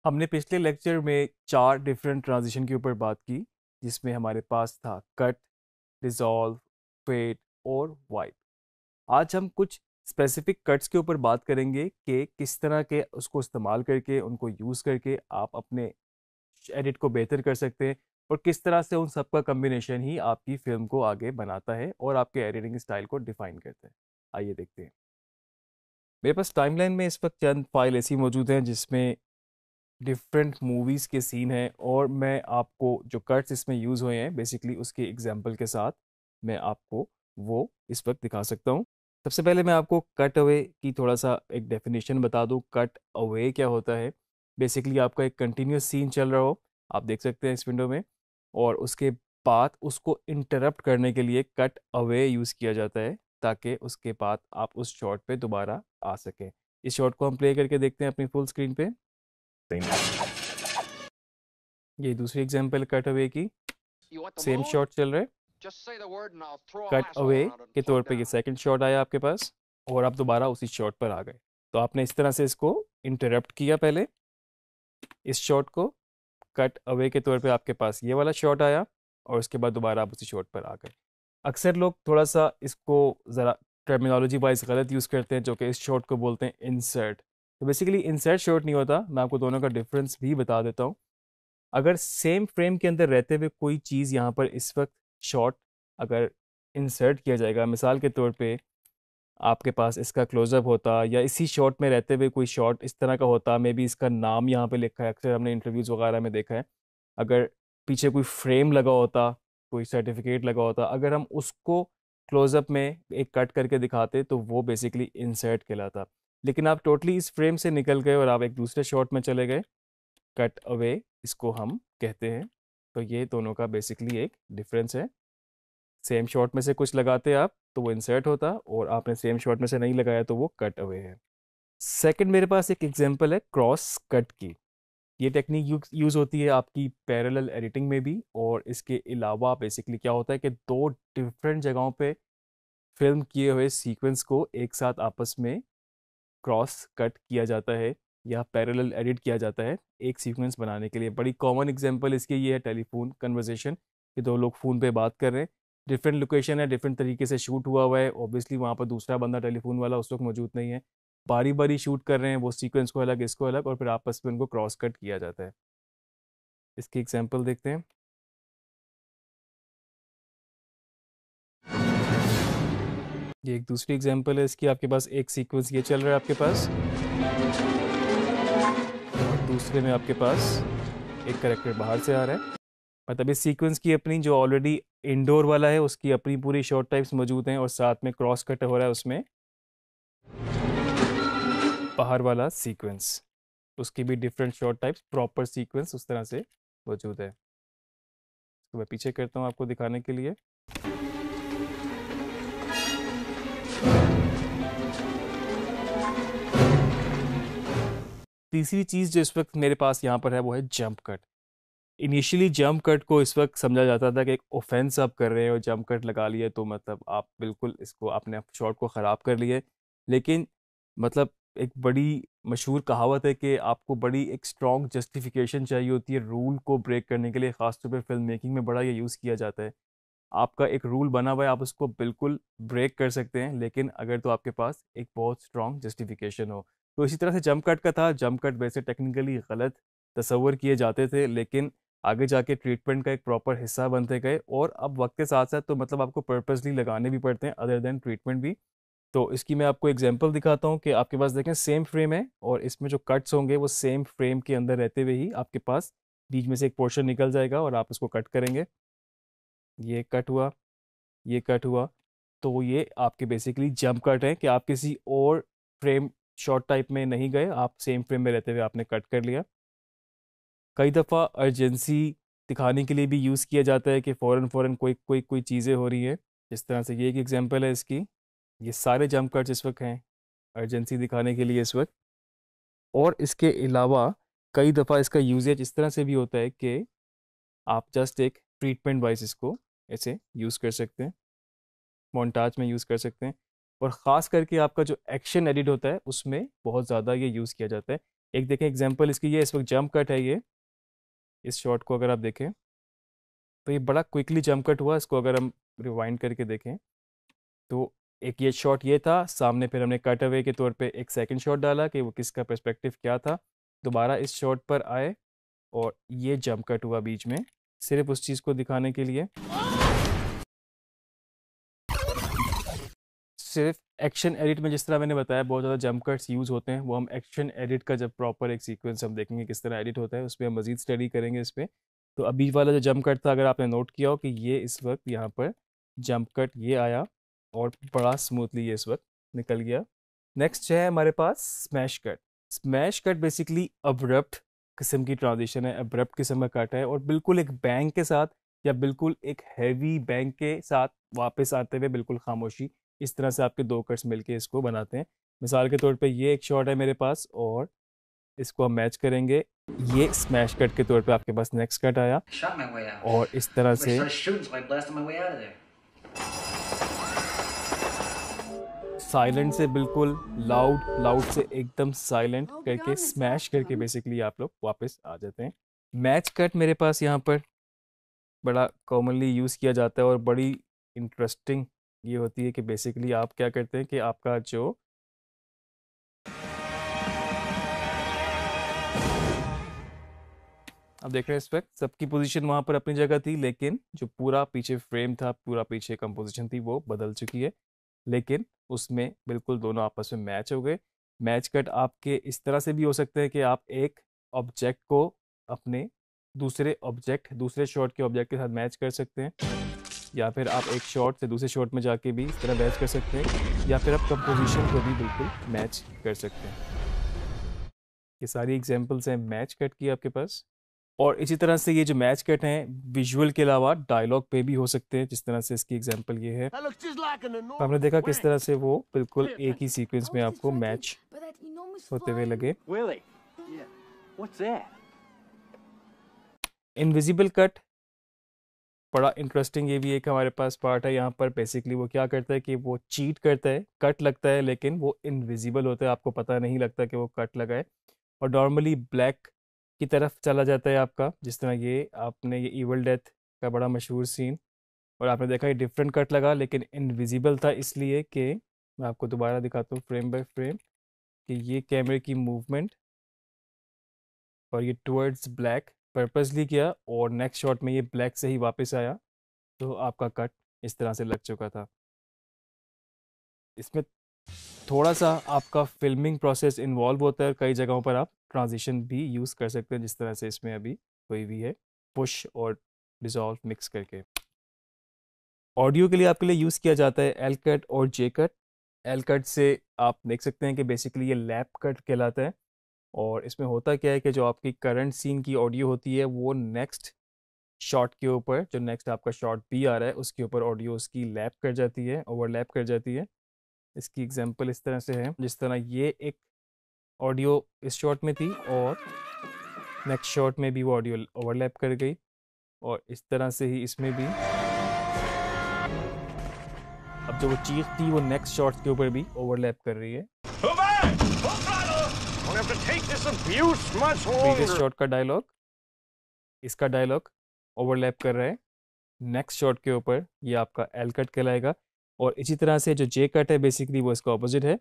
हमने पिछले लेक्चर में 4 डिफरेंट ट्रांजिशन के ऊपर बात की, जिसमें हमारे पास था कट, डिसॉल्व, फेड और वाइप। आज हम कुछ स्पेसिफिक कट्स के ऊपर बात करेंगे कि किस तरह के उसको इस्तेमाल करके, उनको यूज़ करके आप अपने एडिट को बेहतर कर सकते हैं और किस तरह से उन सब का कम्बिनेशन ही आपकी फिल्म को आगे बनाता है और आपके एडिटिंग स्टाइल को डिफाइन करता है। आइए देखते हैं। मेरे पास टाइमलाइन में इस वक्त चंद फाइल ऐसी मौजूद हैं जिसमें डिफरेंट मूवीज़ के सीन हैं और मैं आपको जो कट्स इसमें यूज़ हुए हैं बेसिकली उसके एग्जांपल के साथ मैं आपको वो इस वक्त दिखा सकता हूँ। सबसे पहले मैं आपको कट अवे की थोड़ा सा एक डेफिनेशन बता दूँ। कट अवे क्या होता है? बेसिकली आपका एक कंटिन्यूस सीन चल रहा हो, आप देख सकते हैं इस विंडो में, और उसके बाद उसको इंटरप्ट करने के लिए कट अवे यूज़ किया जाता है ताकि उसके बाद आप उस शॉट पे दोबारा आ सकें। इस शॉट को हम प्ले करके देखते हैं अपनी फुल स्क्रीन पे। ये दूसरी एग्जांपल कट अवे की, You want the same moon? Shot चल रहा है। Just say the word and I'll throw a cut lasso away around it and के तौर plug पे ये down. सेकंड शॉट आया आपके पास और आप दोबारा उसी शॉट पर आ गए। तो आपने इस तरह से इसको इंटरप्ट किया पहले इस शॉट को, कट अवे के तौर पे आपके पास ये वाला शॉट आया और उसके बाद दोबारा आप उसी शॉट पर आ गए। अक्सर लोग थोड़ा सा इसको ज़रा टर्मिनोलॉजी वाइज गलत यूज़ करते हैं, जो कि इस शॉट को बोलते हैं इंसर्ट। तो बेसिकली इंसर्ट शॉट नहीं होता, मैं आपको दोनों का डिफरेंस भी बता देता हूँ। अगर सेम फ्रेम के अंदर रहते हुए कोई चीज़ यहाँ पर इस वक्त शॉट अगर इंसर्ट किया जाएगा, मिसाल के तौर पे आपके पास इसका क्लोजअप होता या इसी शॉट में रहते हुए कोई शॉट इस तरह का होता, मे बी इसका नाम यहाँ पे लिखा है, अक्सर हमने इंटरव्यूज़ वगैरह में देखा है। अगर पीछे कोई फ्रेम लगा होता, कोई सर्टिफिकेट लगा होता, अगर हम उसको क्लोजअप में एक कट करके दिखाते तो वो बेसिकली इंसर्ट कहलाता। लेकिन आप टोटली इस फ्रेम से निकल गए और आप एक दूसरे शॉट में चले गए, कट अवे इसको हम कहते हैं। तो ये दोनों का बेसिकली एक डिफरेंस है। सेम शॉट में से कुछ लगाते आप तो वो इंसर्ट होता और आपने सेम शॉट में से नहीं लगाया तो वो कट अवे है। सेकंड मेरे पास एक एग्जांपल है क्रॉस कट की। ये टेक्निक यूज़ होती है आपकी पैरेलल एडिटिंग में भी, और इसके अलावा बेसिकली क्या होता है कि दो डिफरेंट जगहों पे फिल्म किए हुए सीक्वेंस को एक साथ आपस में क्रॉस कट किया जाता है या पैरेलल एडिट किया जाता है एक सीक्वेंस बनाने के लिए। बड़ी कॉमन एग्जांपल इसकी ये है टेलीफोन कन्वर्सेशन, कि दो लोग फ़ोन पे बात कर रहे हैं, डिफरेंट लोकेशन है, डिफरेंट तरीके से शूट हुआ हुआ है, ऑब्वियसली वहाँ पर दूसरा बंदा टेलीफोन वाला उस वक्त मौजूद नहीं है, बारी बारी शूट कर रहे हैं, वो सीक्वेंस को अलग इसको अलग, और फिर आपस में उनको क्रॉस कट किया जाता है। इसकी एग्जांपल देखते हैं। ये एक दूसरी एग्जांपल है इसकी। आपके पास एक सीक्वेंस ये चल रहा है आपके पास, और दूसरे में आपके पास एक करेक्टर बाहर से आ रहा है। मतलब इस सीक्वेंस की अपनी जो ऑलरेडी इंडोर वाला है उसकी अपनी पूरी शॉट टाइप्स मौजूद हैं, और साथ में क्रॉस कट हो रहा है उसमें बाहर वाला सीक्वेंस, उसकी भी different shot types proper sequence उस तरह से मौजूद है। तो मैं पीछे करता हूँ आपको दिखाने के लिए। तीसरी चीज़ जो इस वक्त मेरे पास यहाँ पर है वो है jump cut. Initially jump cut को इस वक्त समझा जाता था कि एक ऑफेंस आप कर रहे हैं और जंप कट लगा लिए तो मतलब आप बिल्कुल इसको आपने शॉट को ख़राब कर लिए। लेकिन मतलब एक बड़ी मशहूर कहावत है कि आपको बड़ी एक स्ट्रॉन्ग जस्टिफिकेशन चाहिए होती है रूल को ब्रेक करने के लिए। ख़ासतौर पे फिल्म मेकिंग में बड़ा ये यूज़ किया जाता है। आपका एक रूल बना हुआ है, आप उसको बिल्कुल ब्रेक कर सकते हैं, लेकिन अगर तो आपके पास एक बहुत स्ट्रॉन्ग जस्टिफिकेशन हो। तो इसी तरह से जंप कट का था। जंप कट वैसे टेक्निकली गलत तस्वर किए जाते थे, लेकिन आगे जाके ट्रीटमेंट का एक प्रॉपर हिस्सा बनते गए, और अब वक्त के साथ साथ तो मतलब आपको पर्पसली लगाने भी पड़ते हैं अदर देन ट्रीटमेंट भी। तो इसकी मैं आपको एग्जांपल दिखाता हूँ कि आपके पास देखें सेम फ्रेम है और इसमें जो कट्स होंगे वो सेम फ्रेम के अंदर रहते हुए ही आपके पास बीच में से एक पोर्शन निकल जाएगा और आप उसको कट करेंगे। ये कट हुआ, ये कट हुआ, तो ये आपके बेसिकली जंप कट है कि आप किसी और फ्रेम शॉट टाइप में नहीं गए, आप सेम फ्रेम में रहते हुए आपने कट कर लिया। कई दफ़ा अर्जेंसी दिखाने के लिए भी यूज़ किया जाता है कि फ़ौरन फ़ौरन कोई चीज़ें हो रही है। जिस तरह से ये एक एग्जांपल है इसकी। ये सारे जंप कट्स इस वक्त हैं अर्जेंसी दिखाने के लिए इस वक्त। और इसके अलावा कई दफ़ा इसका यूजेज इस तरह से भी होता है कि आप जस्ट एक ट्रीटमेंट वाइज इसको ऐसे यूज़ कर सकते हैं, मोन्टाज में यूज़ कर सकते हैं। और ख़ास करके आपका जो एक्शन एडिट होता है उसमें बहुत ज़्यादा ये यूज़ किया जाता है। एक देखें एग्जांपल इसकी, ये इस वक्त जंप कट है ये, इस शॉट को अगर आप देखें तो ये बड़ा क्विकली जंप कट हुआ। इसको अगर हम रिवाइंड करके देखें तो एक ये शॉट ये था सामने, फिर हमने कट अवे के तौर पे एक सेकंड शॉट डाला कि वो किसका पर्सपेक्टिव क्या था, दोबारा इस शॉट पर आए और ये जंप कट हुआ बीच में, सिर्फ उस चीज़ को दिखाने के लिए। सिर्फ एक्शन एडिट में जिस तरह मैंने बताया बहुत ज़्यादा जंप कट्स यूज़ होते हैं, वो हम एक्शन एडिट का जब प्रॉपर एक सीक्वेंस हम देखेंगे किस तरह एडिट होता है, उसमें हम मज़ीद स्टडी करेंगे इस पर। तो अभी वाला जो जंप कट था, अगर आपने नोट किया हो कि ये इस वक्त यहाँ पर जंप कट ये आया और बड़ा स्मूथली ये इस वक्त निकल गया। नेक्स्ट है हमारे पास smash cut. Smash cut basically abrupt किस्म की ट्रांजिशन है, अब्रप्ट किस्म का कट है और बिल्कुल एक बैंग के साथ या बिल्कुल एक हैवी बैंग के साथ वापस आते हुए बिल्कुल खामोशी, इस तरह से आपके दो कट्स मिलके इसको बनाते हैं। मिसाल के तौर पे ये एक शॉट है मेरे पास और इसको हम मैच करेंगे, ये स्मैश कट के तौर पे आपके पास नेक्स्ट कट आया और इस तरह से साइलेंट से बिल्कुल लाउड से एकदम साइलेंट करके स्मैश करके बेसिकली आप लोग वापस आ जाते हैं। मैच कट मेरे पास यहाँ पर बड़ा कॉमनली यूज़ किया जाता है और बड़ी इंटरेस्टिंग ये होती है कि बेसिकली आप क्या करते हैं कि आपका जो आप देख रहे हैं इस वक्त सबकी पोजीशन वहाँ पर अपनी जगह थी, लेकिन जो पूरा पीछे फ्रेम था, पूरा पीछे कंपोजिशन थी, वो बदल चुकी है, लेकिन उसमें बिल्कुल दोनों आपस में मैच हो गए। मैच कट आपके इस तरह से भी हो सकते हैं कि आप एक ऑब्जेक्ट को अपने दूसरे शॉट के ऑब्जेक्ट के साथ मैच कर सकते हैं, या फिर आप एक शॉट से दूसरे शॉट में जाके भी इस तरह मैच कर सकते हैं, या फिर आप कंपोजिशन को भी बिल्कुल मैच कर सकते हैं। ये सारी एग्जांपल्स हैं मैच कट की आपके पास। और इसी तरह से ये जो मैच कट हैं विजुअल के अलावा डायलॉग पे भी हो सकते हैं, जिस तरह से इसकी एग्जांपल ये है। तो हमने देखा किस तरह से वो बिल्कुल एक ही सीक्वेंस में आपको मैच होते हुए लगे। इनविजिबल कट बड़ा इंटरेस्टिंग, ये भी एक हमारे पास पार्ट है। यहाँ पर बेसिकली वो क्या करता है कि वो चीट करता है, कट लगता है लेकिन वो इनविजिबल होता है, आपको पता नहीं लगता कि वो कट लगा है और नॉर्मली ब्लैक की तरफ चला जाता है आपका, जिस तरह ये आपने ये इवल डेथ का बड़ा मशहूर सीन, और आपने देखा ये डिफरेंट कट लगा लेकिन इनविजिबल था, इसलिए कि मैं आपको दोबारा दिखाता हूँ फ्रेम बाय फ्रेम कि ये कैमरे की मूवमेंट और ये टुवर्ड्स ब्लैक पर्पसली किया और नेक्स्ट शॉट में ये ब्लैक से ही वापस आया, तो आपका कट इस तरह से लग चुका था। इसमें थोड़ा सा आपका फिल्मिंग प्रोसेस इन्वॉल्व होता है, कई जगहों पर आप ट्रांजिशन भी यूज़ कर सकते हैं, जिस तरह से इसमें अभी कोई भी है, पुश और डिसॉल्व मिक्स करके। ऑडियो के लिए आपके लिए यूज़ किया जाता है एल कट और जे कट। एल कट से आप देख सकते हैं कि बेसिकली ये लैप कट कहलाता है और इसमें होता क्या है कि जो आपकी करंट सीन की ऑडियो होती है वो नेक्स्ट शॉट के ऊपर, जो नेक्स्ट आपका शॉट भी आ रहा है उसके ऊपर ऑडियो उसकी लैप कर जाती है, ओवरलैप कर जाती है। इसकी एग्जांपल इस तरह से है, जिस तरह ये एक ऑडियो इस शॉट में थी और नेक्स्ट शॉट में भी वो ऑडियो ओवरलैप कर गई और इस तरह से ही इसमें भी अब जो वो चीख थी वो नेक्स्ट शॉट के ऊपर भी ओवरलैप कर रही है। प्रीवियस शॉट का डायलॉग, इसका डायलॉग ओवरलैप कर रहा है नेक्स्ट शॉट के ऊपर, ये आपका एल कट कहलाएगा। और इसी तरह से जो जे कट है बेसिकली वो इसका ऑपोजिट है,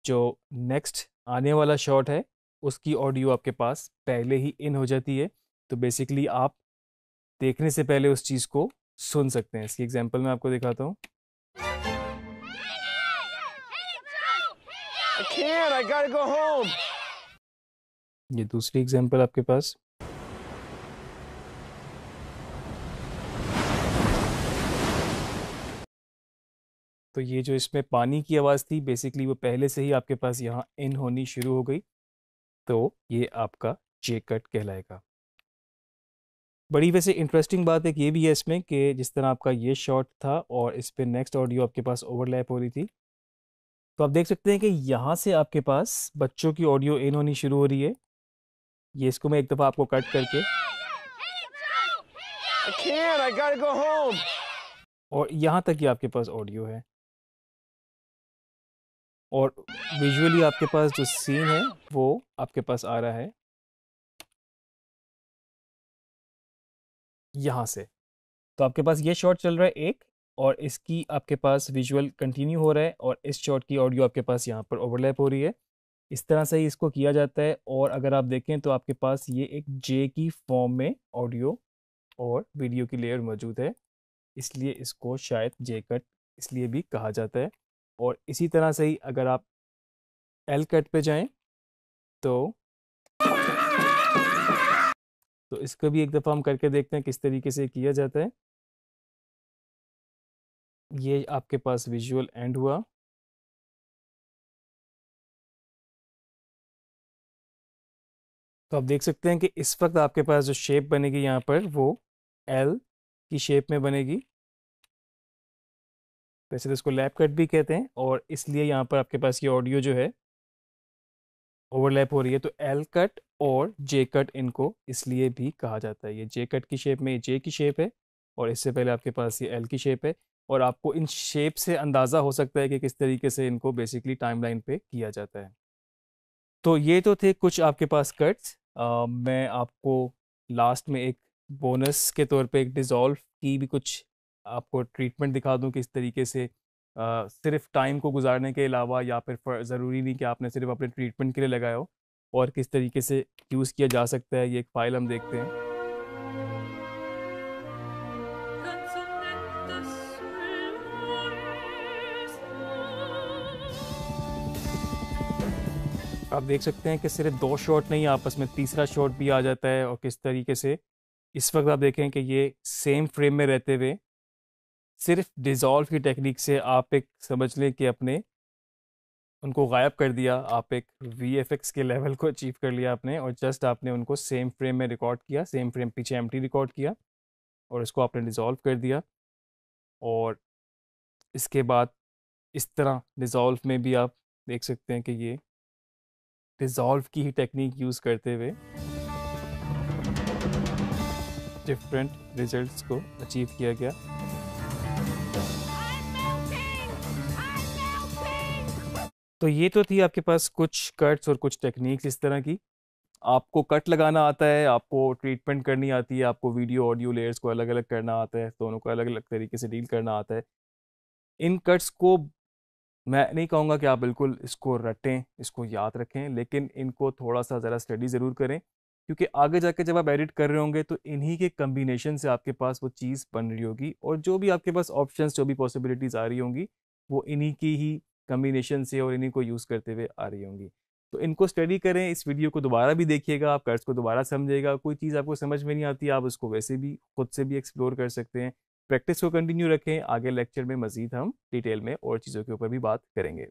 जो नेक्स्ट आने वाला शॉट है उसकी ऑडियो आपके पास पहले ही इन हो जाती है, तो बेसिकली आप देखने से पहले उस चीज़ को सुन सकते हैं। इसकी एग्जांपल मैं आपको दिखाता हूँ। ये दूसरी एग्जांपल आपके पास। तो ये जो इसमें पानी की आवाज़ थी बेसिकली वो पहले से ही आपके पास यहाँ इन होनी शुरू हो गई, तो ये आपका जे कट कहलाएगा। बड़ी वैसे इंटरेस्टिंग बात एक ये भी है इसमें कि जिस तरह आपका ये शॉट था और इस पे नेक्स्ट ऑडियो आपके पास ओवरलैप हो रही थी, तो आप देख सकते हैं कि यहाँ से आपके पास बच्चों की ऑडियो इन होनी शुरू हो रही है। ये इसको मैं एक दफ़ा आपको कट करके और यहाँ तक ही आपके पास ऑडियो है और विजुअली आपके पास जो सीन है वो आपके पास आ रहा है यहाँ से। तो आपके पास ये शॉट चल रहा है एक, और इसकी आपके पास विजुअल कंटिन्यू हो रहा है, और इस शॉट की ऑडियो आपके पास यहाँ पर ओवरलैप हो रही है। इस तरह से ही इसको किया जाता है। और अगर आप देखें तो आपके पास ये एक जे की फॉर्म में ऑडियो और वीडियो की लेयर मौजूद है, इसलिए इसको शायद जे कट इसलिए भी कहा जाता है। और इसी तरह से ही अगर आप एल कट पे जाएं तो इसको भी एक दफ़ा हम करके देखते हैं किस तरीके से किया जाता है। ये आपके पास विजुअल एंड हुआ। तो आप देख सकते हैं कि इस वक्त आपके पास जो शेप बनेगी यहाँ पर वो एल की शेप में बनेगी। वैसे तो इसको लैप कट भी कहते हैं, और इसलिए यहाँ पर आपके पास ये ऑडियो जो है ओवरलैप हो रही है। तो एल कट और जे कट इनको इसलिए भी कहा जाता है। ये जे कट की शेप में ये जे की शेप है, और इससे पहले आपके पास ये एल की शेप है। और आपको इन शेप से अंदाज़ा हो सकता है कि किस तरीके से इनको बेसिकली टाइमलाइन पे किया जाता है। तो ये तो थे कुछ आपके पास कट्स। मैं आपको लास्ट में एक बोनस के तौर पे एक डिज़ोल्व की भी कुछ आपको ट्रीटमेंट दिखा दूं, किस तरीके से सिर्फ टाइम को गुजारने के अलावा, या फिर ज़रूरी नहीं कि आपने सिर्फ अपने ट्रीटमेंट के लिए लगाया हो, और किस तरीके से यूज़ किया जा सकता है। ये एक फ़ाइल हम देखते हैं। आप देख सकते हैं कि सिर्फ 2 शॉट नहीं, आपस में तीसरा शॉट भी आ जाता है। और किस तरीके से इस वक्त आप देखें कि ये सेम फ्रेम में रहते हुए सिर्फ डिज़ोल्व की टेक्निक से आप एक समझ लें कि अपने उनको गायब कर दिया। आप एक VFX के लेवल को अचीव कर लिया आपने, और जस्ट आपने उनको सेम फ्रेम में रिकॉर्ड किया, सेम फ्रेम पीछे एम्प्टी रिकॉर्ड किया, और इसको आपने डिज़ोल्व कर दिया। और इसके बाद इस तरह डिज़ोल्व में भी आप देख सकते हैं कि ये डिज़ोल्व की ही टेक्निक यूज़ करते हुए डिफरेंट रिजल्ट्स को अचीव किया गया। तो ये तो थी आपके पास कुछ कट्स और कुछ टेक्निक्स इस तरह की। आपको कट लगाना आता है, आपको ट्रीटमेंट करनी आती है, आपको वीडियो ऑडियो लेयर्स को अलग अलग करना आता है, दोनों को अलग अलग तरीके से डील करना आता है। इन कट्स को मैं नहीं कहूँगा कि आप बिल्कुल इसको रटें, इसको याद रखें, लेकिन इनको थोड़ा सा ज़रा स्टडी ज़रूर करें, क्योंकि आगे जाके जब आप एडिट कर रहे होंगे तो इन्हीं के कम्बिनेशन से आपके पास वो चीज़ बन रही होगी, और जो भी आपके पास ऑप्शंस, जो भी पॉसिबिलिटीज़ आ रही होंगी, वो इन्हीं की ही कम्बिनेशन से और इन्हीं को यूज़ करते हुए आ रही होंगी। तो इनको स्टडी करें, इस वीडियो को दोबारा भी देखिएगा, आप कर्ज को दोबारा समझिएगा। कोई चीज़ आपको समझ में नहीं आती, आप उसको वैसे भी खुद से भी एक्सप्लोर कर सकते हैं। प्रैक्टिस को कंटिन्यू रखें, आगे लेक्चर में मज़ीद हम डिटेल में और चीज़ों के ऊपर भी बात करेंगे।